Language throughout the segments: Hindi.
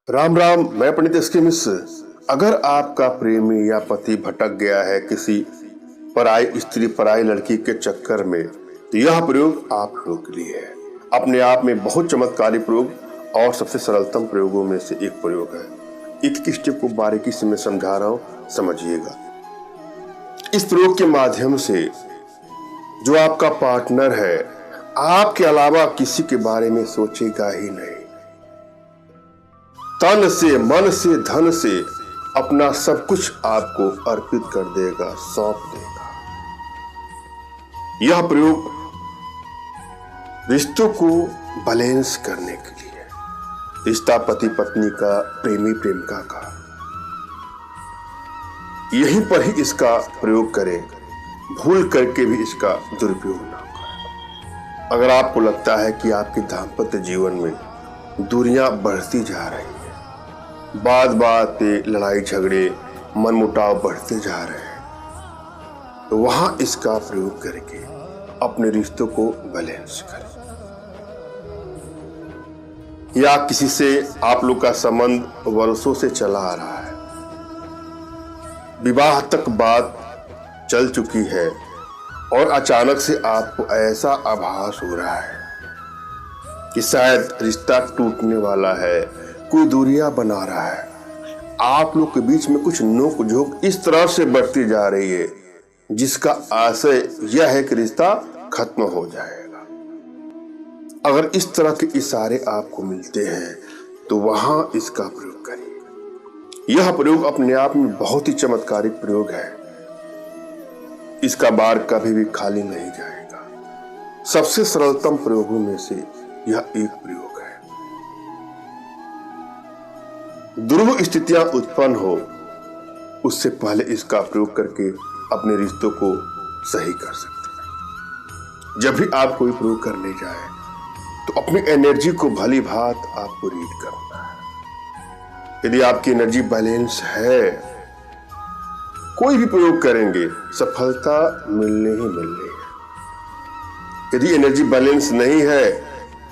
राम राम, मैं पंडित एसके मिश्र। अगर आपका प्रेमी या पति भटक गया है किसी पराई स्त्री पराई लड़की के चक्कर में, तो यह प्रयोग आप लोगों के लिए है। अपने आप में बहुत चमत्कारी प्रयोग और सबसे सरलतम प्रयोगों में से एक प्रयोग है। एक स्टेप को बारीकी से मैं समझा रहा हूं, समझिएगा। इस प्रयोग के माध्यम से जो आपका पार्टनर है, आपके अलावा किसी के बारे में सोचेगा ही नहीं। तन से, मन से, धन से अपना सब कुछ आपको अर्पित कर देगा, सौंप देगा। यह प्रयोग रिश्तों को बैलेंस करने के लिए, रिश्ता पति पत्नी का, प्रेमी प्रेमिका का, यहीं पर ही इसका प्रयोग करें। भूल करके भी इसका दुरुपयोग ना करें। अगर आपको लगता है कि आपके दाम्पत्य जीवन में दूरियां बढ़ती जा रही है, बात बात पे लड़ाई झगड़े, मनमुटाव बढ़ते जा रहे हैं, तो वहां इसका प्रयोग करके अपने रिश्तों को बैलेंस करें। या किसी से आप लोग का संबंध वर्षों से चला आ रहा है, विवाह तक बात चल चुकी है और अचानक से आपको ऐसा आभास हो रहा है कि शायद रिश्ता टूटने वाला है, कोई दूरियां बना रहा है, आप लोग के बीच में कुछ नोक झोंक इस तरह से बढ़ती जा रही है जिसका आशय यह है कि रिश्ता खत्म हो जाएगा। अगर इस तरह के इशारे आपको मिलते हैं तो वहां इसका प्रयोग करिए। यह प्रयोग अपने आप में बहुत ही चमत्कारिक प्रयोग है। इसका बार कभी भी खाली नहीं जाएगा। सबसे सरलतम प्रयोगों में से यह एक प्रयोग है। दुर्लभ स्थितियां उत्पन्न हो उससे पहले इसका प्रयोग करके अपने रिश्तों को सही कर सकते हैं। जब भी आप कोई प्रयोग करने जाए तो अपनी एनर्जी को भली भांत आपको रीड करना है। यदि आपकी एनर्जी बैलेंस है, कोई भी प्रयोग करेंगे सफलता मिलने ही मिलनी है। यदि एनर्जी बैलेंस नहीं है,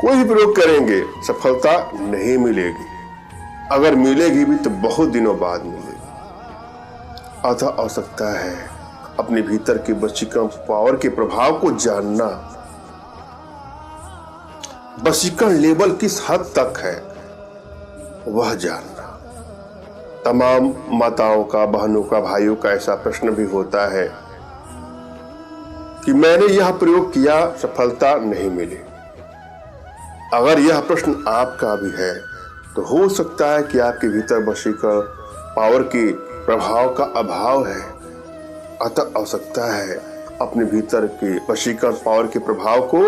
कोई भी प्रयोग करेंगे सफलता नहीं मिलेगी। अगर मिलेगी भी तो बहुत दिनों बाद मिलेगी। अतः आवश्यकता है अपने भीतर के वशीकरण पावर के प्रभाव को जानना। वशीकरण लेवल किस हद तक है वह जानना। तमाम माताओं का, बहनों का, भाइयों का ऐसा प्रश्न भी होता है कि मैंने यह प्रयोग किया, सफलता नहीं मिली। अगर यह प्रश्न आपका भी है तो हो सकता है कि आपके भीतर वशीकरण पावर के प्रभाव का अभाव है। अतः आवश्यकता है अपने भीतर के वशीकरण पावर के प्रभाव को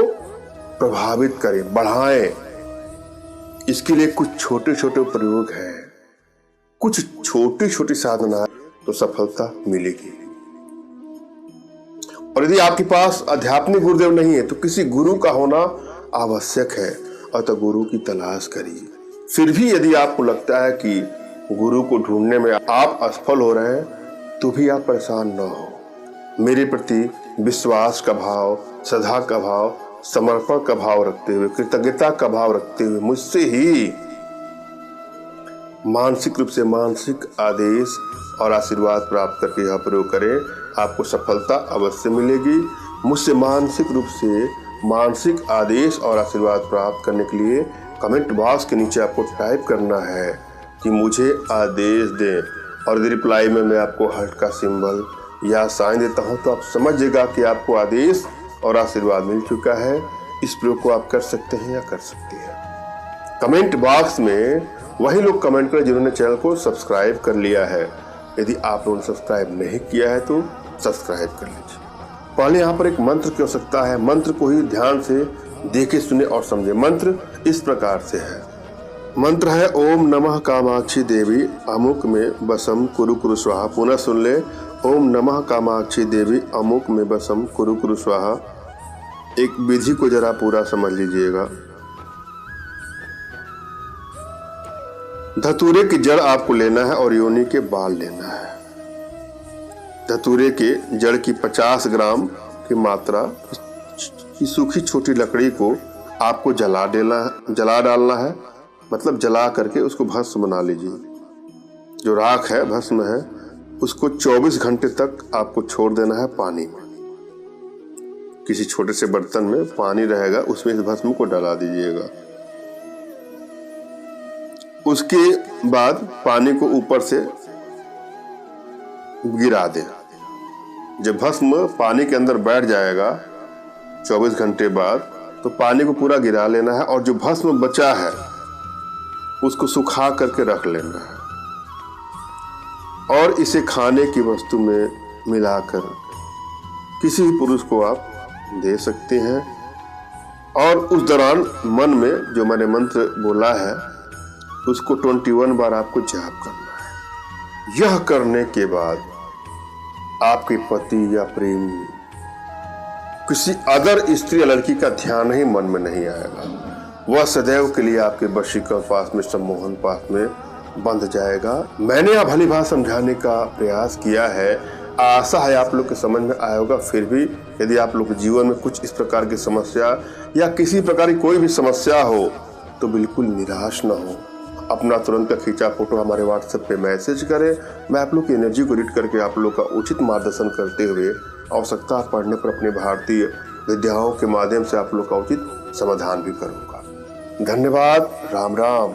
प्रभावित करें, बढ़ाएं। इसके लिए कुछ छोटे छोटे प्रयोग हैं, कुछ छोटी छोटी साधना, तो सफलता मिलेगी। और यदि आपके पास आध्यात्मिक गुरुदेव नहीं है तो किसी गुरु का होना आवश्यक है। अतः गुरु की तलाश करिए। फिर भी यदि आपको लगता है कि गुरु को ढूंढने में आप असफल हो रहे हैं तो भी आप परेशान न हो। मेरे प्रति विश्वास का भाव, श्रद्धा का भाव, समर्पण का भाव रखते हुए, कृतज्ञता का भाव रखते हुए मुझसे ही मानसिक रूप से मानसिक आदेश और आशीर्वाद प्राप्त करके यह प्रयोग करें, आपको सफलता अवश्य मिलेगी। मुझसे मानसिक रूप से मानसिक आदेश और आशीर्वाद प्राप्त करने के लिए कमेंट बॉक्स के नीचे आपको टाइप करना है कि मुझे आदेश दें, और यदि रिप्लाई में मैं आपको हार्ट का सिंबल या साइन देता हूं तो आप समझिएगा कि आपको आदेश और आशीर्वाद मिल चुका है। इस प्रयोग को आप कर सकते हैं या कर सकते हैं। कमेंट बॉक्स में वही लोग कमेंट करें जिन्होंने चैनल को सब्सक्राइब कर लिया है। यदि आप लोगों ने सब्सक्राइब नहीं किया है तो सब्सक्राइब कर लीजिए। पहले यहाँ पर एक मंत्र की आवश्यकता है। मंत्र को ही ध्यान से देखे, सुने और समझे। मंत्र इस प्रकार से है। मंत्र है ओम नमः कामाक्षी देवी अमुक में बसम कुरु कुरु स्वाहा। पुनः सुन ले, ओम नमः कामाक्षी देवी अमुक में बसम कुरु कुरु स्वाहा। एक विधि को जरा पूरा समझ लीजिएगा। धतूरे की जड़ आपको लेना है और योनि के बाल लेना है। धतूरे के जड़ की 50 ग्राम की मात्रा की सूखी छोटी लकड़ी को आपको जला डालना है, मतलब जला करके उसको भस्म बना लीजिए। जो राख है, भस्म है, उसको 24 घंटे तक आपको छोड़ देना है पानी में। किसी छोटे से बर्तन में पानी रहेगा, उसमें इस भस्म को डाला दीजिएगा। उसके बाद पानी को ऊपर से गिरा दें। जब भस्म पानी के अंदर बैठ जाएगा 24 घंटे बाद, तो पानी को पूरा गिरा लेना है और जो भस्म बचा है उसको सुखा करके रख लेना है और इसे खाने की वस्तु में मिलाकर किसी भी पुरुष को आप दे सकते हैं। और उस दौरान मन में जो मैंने मंत्र बोला है उसको 21 बार आपको जाप करना है। यह करने के बाद आपके पति या प्रेमी किसी अदर स्त्री या लड़की का ध्यान ही मन में नहीं आएगा। वह सदैव के लिए आपके वशीकरण पास में, सम्मोहन पास में बंध जाएगा। मैंने यह भली बात समझाने का प्रयास किया है, आशा है आप लोग के समझ में आया होगा। फिर भी यदि आप लोग के जीवन में कुछ इस प्रकार की समस्या या किसी प्रकार की कोई भी समस्या हो तो बिल्कुल निराश न हो। अपना तुरंत का खींचा फोटो हमारे व्हाट्सएप पे मैसेज करें। मैं आप लोग की एनर्जी को रीड करके आप लोग का उचित मार्गदर्शन करते हुए आवश्यकता पड़ने पर अपने भारतीय विद्याओं के माध्यम से आप लोग का उचित समाधान भी करूँगा। धन्यवाद। राम राम।